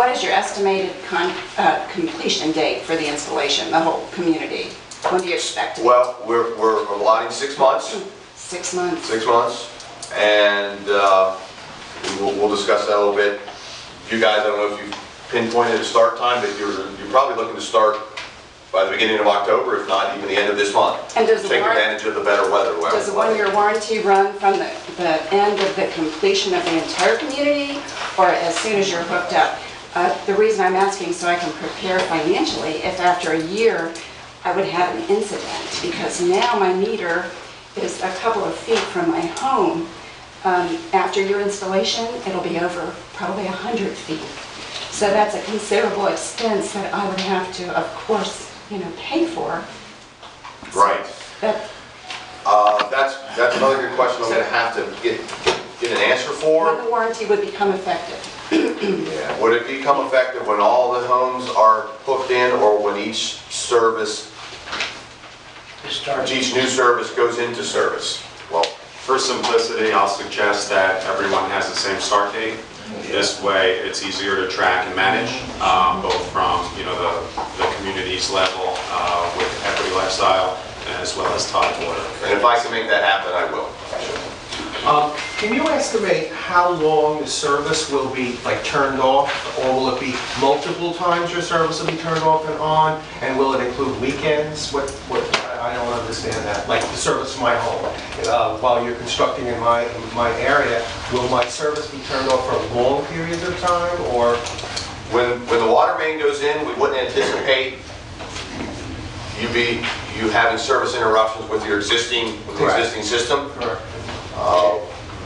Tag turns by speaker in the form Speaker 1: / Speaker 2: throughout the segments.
Speaker 1: what is your estimated completion date for the installation, the whole community? When do you expect it?
Speaker 2: Well, we're allotting 6 months.
Speaker 1: 6 months.
Speaker 2: 6 months, and we'll discuss that a little bit. You guys, I don't know if you've pinpointed a start time, but you're probably looking to start by the beginning of October, if not even the end of this month.
Speaker 1: And does
Speaker 2: take advantage of the better weather.
Speaker 1: Does the 1-year warranty run from the end of the completion of the entire community, or as soon as you're hooked up? The reason I'm asking so I can prepare financially if after a year I would have an incident, because now my meter is a couple of feet from my home. After your installation, it'll be over probably 100 feet. So that's a considerable expense that I would have to, of course, pay for.
Speaker 2: Right.
Speaker 1: That,
Speaker 2: that's another good question I'm going to have to get an answer for.
Speaker 1: when the warranty would become effective.
Speaker 2: Yeah. Would it become effective when all the homes are hooked in, or when each new service goes into service?
Speaker 3: Well, for simplicity, I'll suggest that everyone has the same start date. This way, it's easier to track and manage, both from the community's level with Equity Lifestyle, as well as Tidewater.
Speaker 2: And if I can make that happen, I will.
Speaker 4: Can you estimate how long the service will be turned off, or will it be multiple times your service will be turned off and on? And will it include weekends? I don't understand that. Like the service to my home, while you're constructing in my area, will my service be turned off for long periods of time, or?
Speaker 2: When the water main goes in, we wouldn't anticipate you having service interruptions with your existing system.
Speaker 4: Correct.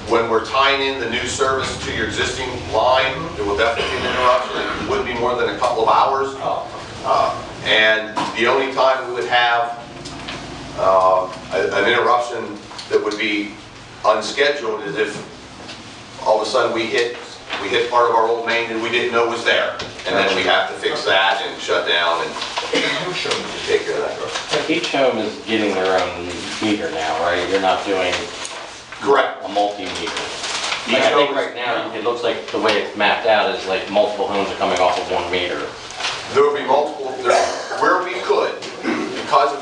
Speaker 2: When we're tying in the new service to your existing line, there will definitely be an interruption. It wouldn't be more than a couple of hours. And the only time we would have an interruption that would be unscheduled is if all of a sudden we hit part of our old main and we didn't know was there. And then we have to fix that and shut down and take care of that.
Speaker 5: Each home is getting their own meter now, right? You're not doing
Speaker 2: Correct.
Speaker 5: a multi-meter. I think right now, it looks like the way it's mapped out is like multiple homes are coming off of 1 meter.
Speaker 2: There will be multiple, where we could, because of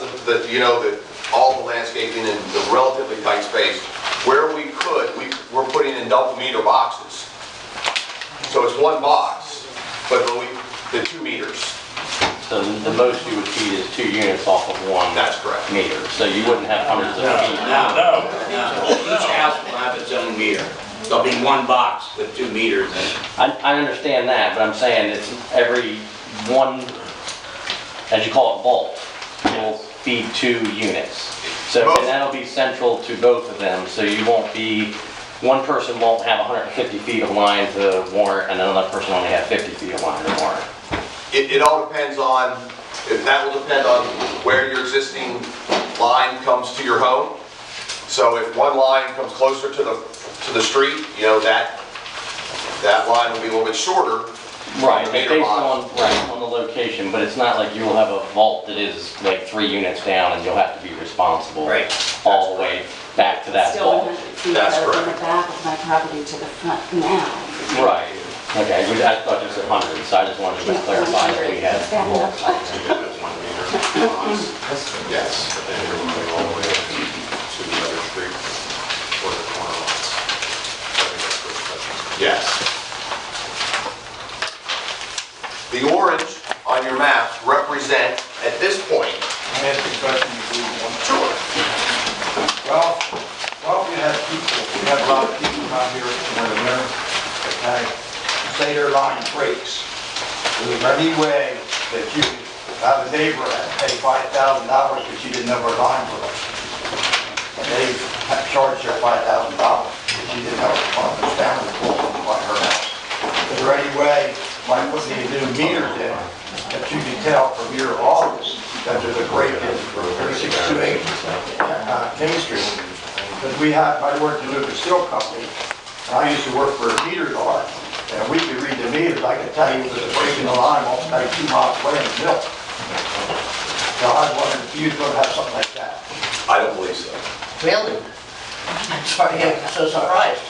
Speaker 2: all the landscaping and the relatively tight space, where we could, we're putting in double meter boxes. So it's 1 box, but the 2 meters.
Speaker 5: So the most you would feed is 2 units off of 1
Speaker 2: That's correct.
Speaker 5: meter. So you wouldn't have hundreds of feet.
Speaker 6: No. Each house will have its own meter. There'll be 1 box with 2 meters in it.
Speaker 5: I understand that, but I'm saying it's every one, as you call it, vault, will feed 2 units. So and that'll be central to both of them, so you won't be, one person won't have 150 feet of line to warrant, and another person only have 50 feet of line to warrant.
Speaker 2: It all depends on, that will depend on where your existing line comes to your home. So if one line comes closer to the street, that line will be a little bit shorter.
Speaker 5: Right, based on the location, but it's not like you will have a vault that is like 3 units down and you'll have to be responsible all the way back to that
Speaker 1: Still
Speaker 5: vault.
Speaker 1: 100 feet
Speaker 2: That's
Speaker 1: from
Speaker 2: correct.
Speaker 1: the back of my property to the front now.
Speaker 5: Right. Okay, I thought you said 100, so I just wanted to clarify that we had vaults.
Speaker 2: Yes.
Speaker 3: But then you're moving all the way up to the other street or the corner lots.
Speaker 2: Yes. The orange on your maps represent, at this point,
Speaker 7: Can I ask you a question before you move on?
Speaker 2: sure.
Speaker 7: Well, we have a lot of people out here in the winter, okay, say their line breaks. Is there any way that you have a neighbor that pay $5,000 because you didn't know her line broke? And they have charged her $5,000 because she didn't know her family was broken by her house. Is there any way, by putting these new meters in, that you can tell from your office that there's a break in 3628 King Street? Because I worked in Lucas Steel Company, and I used to work for a meter yard, and we could read the meters. I could tell you there's a break in the line almost like 2 miles away in the mill. So I was wondering if you're going to have something like that.
Speaker 2: I don't believe so.
Speaker 8: Really? I'm sorry, I'm so surprised.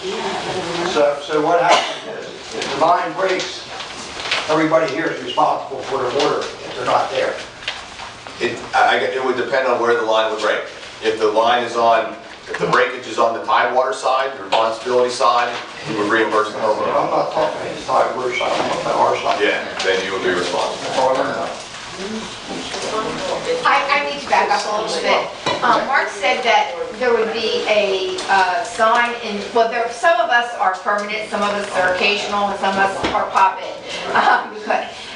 Speaker 7: So what happens is, if the line breaks, everybody here is responsible for the water if they're not there.
Speaker 2: It would depend on where the line would break. If the line is on, if the breakage is on the Tidewater side, the responsibility side, we would reimburse the
Speaker 7: But
Speaker 2: homeowner.
Speaker 7: I'm not talking about his side, we're side, I'm talking about our side.
Speaker 2: Yeah, then you would be responsible.
Speaker 9: I need to back up a little bit. Mark said that there would be a sign in, well, some of us are permanent, some of us are occasional, and some of us are pop-in.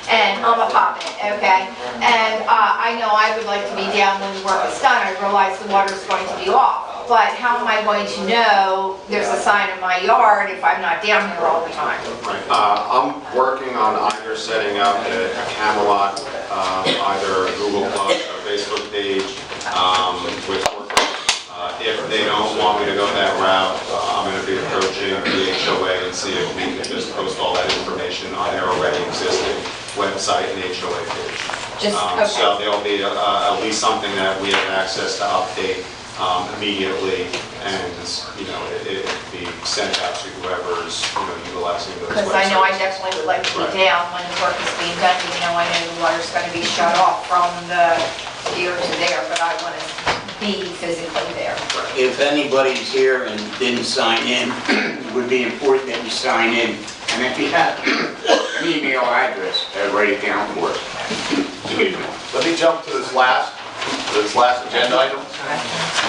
Speaker 9: And I'm a pop-in, okay? And I know I would like to be down when the work is done. I realize the water's going to be off. But how am I going to know there's a sign in my yard if I'm not down here all the time?
Speaker 3: Right. I'm working on either setting up a Camelot, either Google Plus or Facebook page with workers. If they don't want me to go that route, I'm going to be approaching the HOA and see if we can just post all that information on their already existing website and HOA page.
Speaker 9: Okay.
Speaker 3: So there'll be at least something that we have access to update immediately, and it can be sent out to whoever's utilizing those websites.
Speaker 9: Because I know I definitely would like to be down when the work is being done, even though I know the water's going to be shut off from the here to there, but I want to be physically there.
Speaker 6: If anybody's here and didn't sign in, it would be important that you sign in. And if you have an email address, write it down for us. Excuse me.
Speaker 2: Let me jump to this last agenda item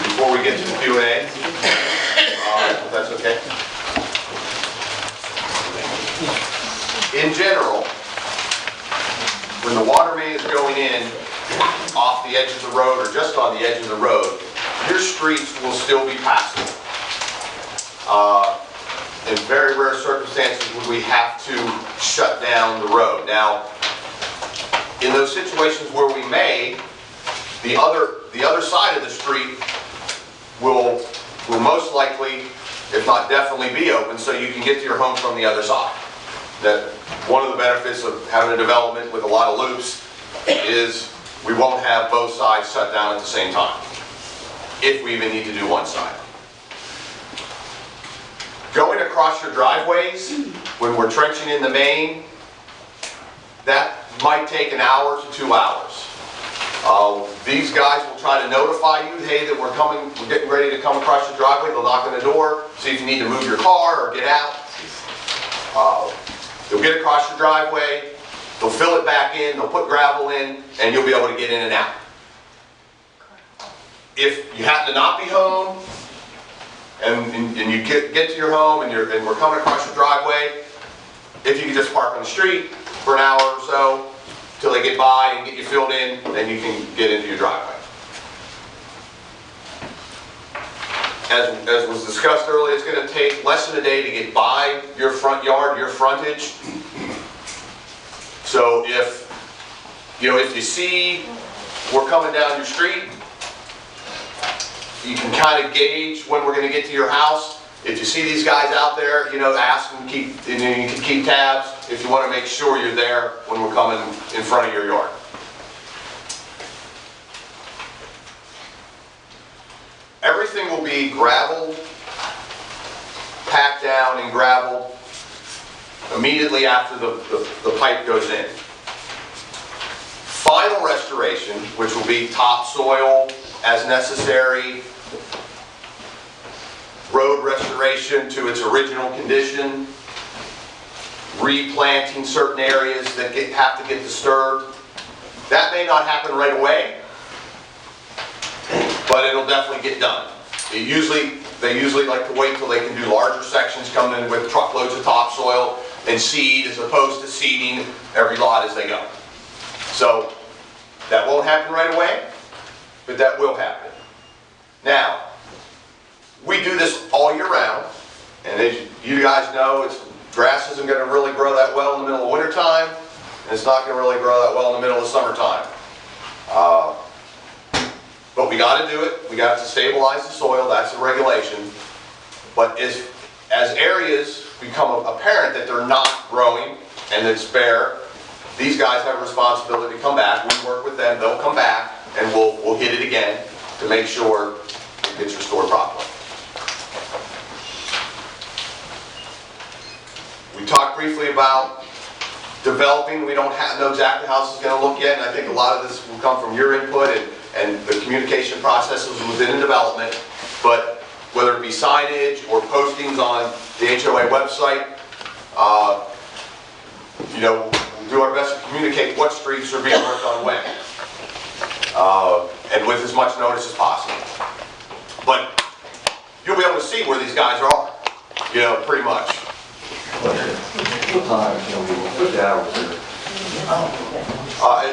Speaker 2: before we get to the Q&A. If that's okay. In general, when the water main is going in off the edge of the road or just on the edge of the road, your streets will still be passable. In very rare circumstances would we have to shut down the road. Now, in those situations where we may, the other side of the street will most likely, if not definitely, be open so you can get to your home from the other side. That one of the benefits of having a development with a lot of loops is we won't have both sides shut down at the same time, if we even need to do one side. Going across your driveways when we're trenching in the main, that might take an hour to 2 hours. These guys will try to notify you, hey, that we're getting ready to come across your driveway. They'll knock on the door, see if you need to move your car or get out. They'll get across your driveway, they'll fill it back in, they'll put gravel in, and you'll be able to get in and out. If you happen to not be home, and you get to your home and we're coming across your driveway, if you can just park on the street for an hour or so till they get by and get you filled in, then you can get into your driveway. As was discussed earlier, it's going to take less than a day to get by your front yard, your frontage. So if you see we're coming down your street, you can kind of gauge when we're going to get to your house. If you see these guys out there, ask them, you can keep tabs if you want to make sure you're there when we're coming in front of your yard. Everything will be gravelled, packed down and gravelled immediately after the pipe goes in. Final restoration, which will be topsoil as necessary, road restoration to its original condition, replanting certain areas that have to get disturbed. That may not happen right away, but it'll definitely get done. They usually like to wait till they can do larger sections, come in with truckloads of topsoil and seed, as opposed to seeding every lot as they go. So that won't happen right away, but that will happen. Now, we do this all year round, and as you guys know, grass isn't going to really grow that well in the middle of winter time, and it's not going to really grow that well in the middle of summertime. But we got to do it. We got to stabilize the soil. That's the regulation. But as areas become apparent that they're not growing and it's bare, these guys have a responsibility to come back. We work with them. They'll come back, and we'll hit it again to make sure it gets restored properly. We talked briefly about developing. We don't know exactly how this is going to look yet, and I think a lot of this will come from your input and the communication processes within the development. But whether it be signage or postings on the HOA website, you know, we'll do our best to communicate what streets are being worked on when, and with as much notice as possible. But you'll be able to see where these guys are, you know, pretty much.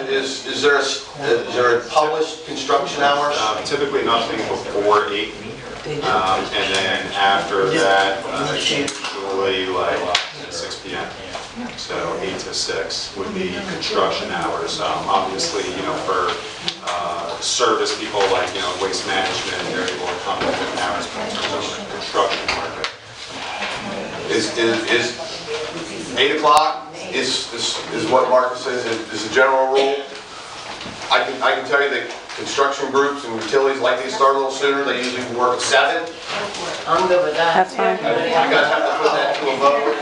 Speaker 2: Is there a published construction hours?
Speaker 3: Typically nothing before 8, and then after that, usually like 6 p.m. So 8 to 6 would be construction hours. Obviously, you know, for service people like, you know, waste management, they're able to come in different hours, but in terms of construction market.
Speaker 2: Is 8 o'clock is what Marcus says is a general rule. I can tell you that construction groups and utilities like to start a little sooner. They usually work at 7.
Speaker 8: I'm good with that.
Speaker 10: That's fine.
Speaker 2: You guys have to put that to a vote?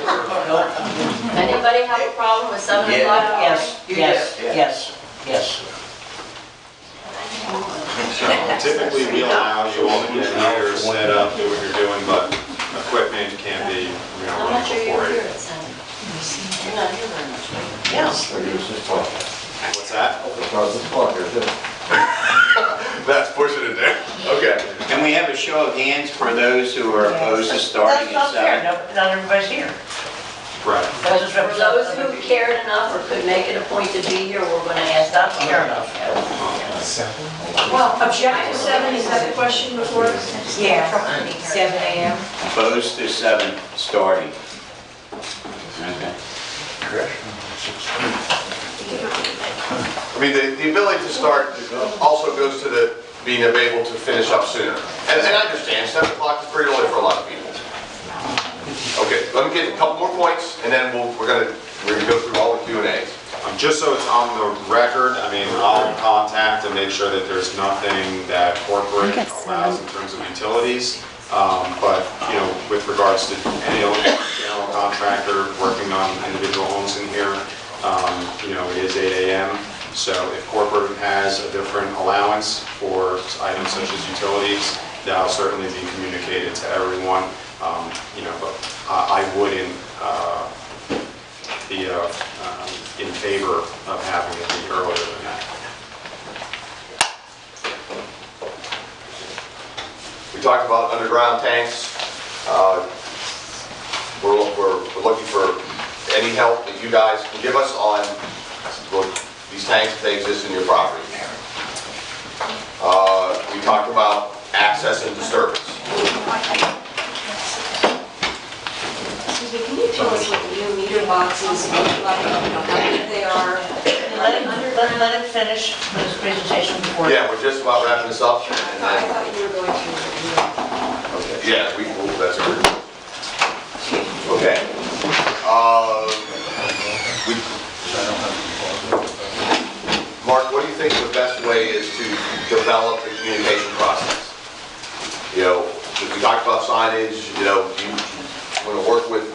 Speaker 11: Anybody have a problem with 7
Speaker 6: Yeah.
Speaker 11: o'clock?
Speaker 8: Yes, yes, yes, yes.
Speaker 3: Typically, we allow you all to get meters set up, do what you're doing, but equipment can be, you know,
Speaker 11: I'm
Speaker 3: running
Speaker 11: not sure
Speaker 3: before
Speaker 11: you're here
Speaker 3: 8.
Speaker 11: at 7. You're not here very much, right?
Speaker 8: Yes.
Speaker 3: What's that?
Speaker 2: That's pushing it there. Okay.
Speaker 6: Can we have a show of hands for those who are opposed to starting
Speaker 8: That's
Speaker 6: at
Speaker 8: not
Speaker 6: 7?
Speaker 8: fair, not everybody's here.
Speaker 3: Right.
Speaker 8: That's just
Speaker 11: For those who
Speaker 8: representative.
Speaker 11: cared enough or could make it a point to be here, we're going to ask them.
Speaker 8: That's fair enough.
Speaker 12: Well, object to 7, is that the question before?
Speaker 8: Yeah.
Speaker 12: 7 a.m.
Speaker 6: Opposed to 7 starting? Okay.
Speaker 2: I mean, the ability to start also goes to the being able to finish up sooner. And I understand 7 o'clock is pretty early for a lot of people. Okay, let me get a couple more points, and then we're gonna go through all the Q&As.
Speaker 3: Just so it's on the record, I mean, I'll contact and make sure that there's nothing that corporate allows in terms of utilities. But, you know, with regards to any general contractor working on individual homes in here, you know, it is 8 a.m. So if corporate has a different allowance for items such as utilities, that'll certainly be communicated to everyone. You know, but I wouldn't be in favor of having it be earlier than that.
Speaker 2: We talked about underground tanks. We're looking for any help that you guys can give us on these tanks if they exist in your property. We talked about access and disturbance.
Speaker 12: Excuse me, can you tell us what new meter boxes look like, how many they are?
Speaker 8: Let him finish his presentation before.
Speaker 2: Yeah, we're just about wrapping this up. And
Speaker 12: I
Speaker 2: then,
Speaker 12: thought you were going to.
Speaker 2: okay, yeah, that's good. Okay. Mark, what do you think the best way is to develop the communication process? You know, we talked about signage, you know, do you want to work with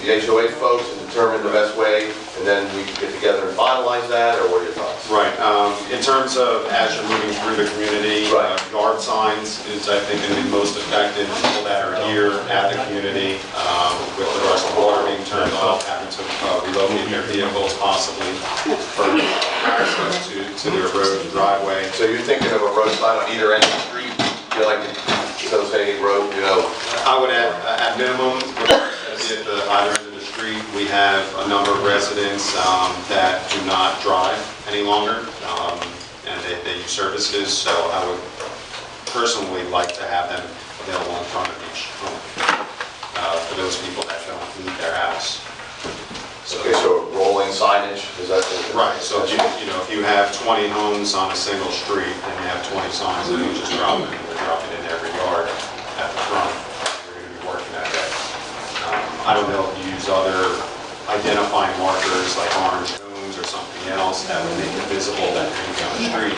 Speaker 2: the HOA folks and determine the best way, and then we can get together and finalize that, or what are your thoughts?
Speaker 3: Right. In terms of as you're moving through the community,
Speaker 2: Right.
Speaker 3: yard signs is, I think, going to be most effective. People that are here at the community, with regards to water being turned off, having to relocate their vehicles possibly for access to their road and driveway.
Speaker 2: So you're thinking of a road sign on either end of the street, you know, like those Hay Road, you know?
Speaker 3: I would add, at minimum, at the either end of the street, we have a number of residents that do not drive any longer, and they use services, so I would personally like to have them available in front of each home for those people that don't leave their house.
Speaker 2: Okay, so rolling signage, is that?
Speaker 3: Right, so if if you have 20 homes on a single street and you have 20 signs, and you just drop it in every yard at the front, you're going to be working that day. I don't know if you use other identifying markers like orange cones or something else that would make it visible that you're going to be on the street.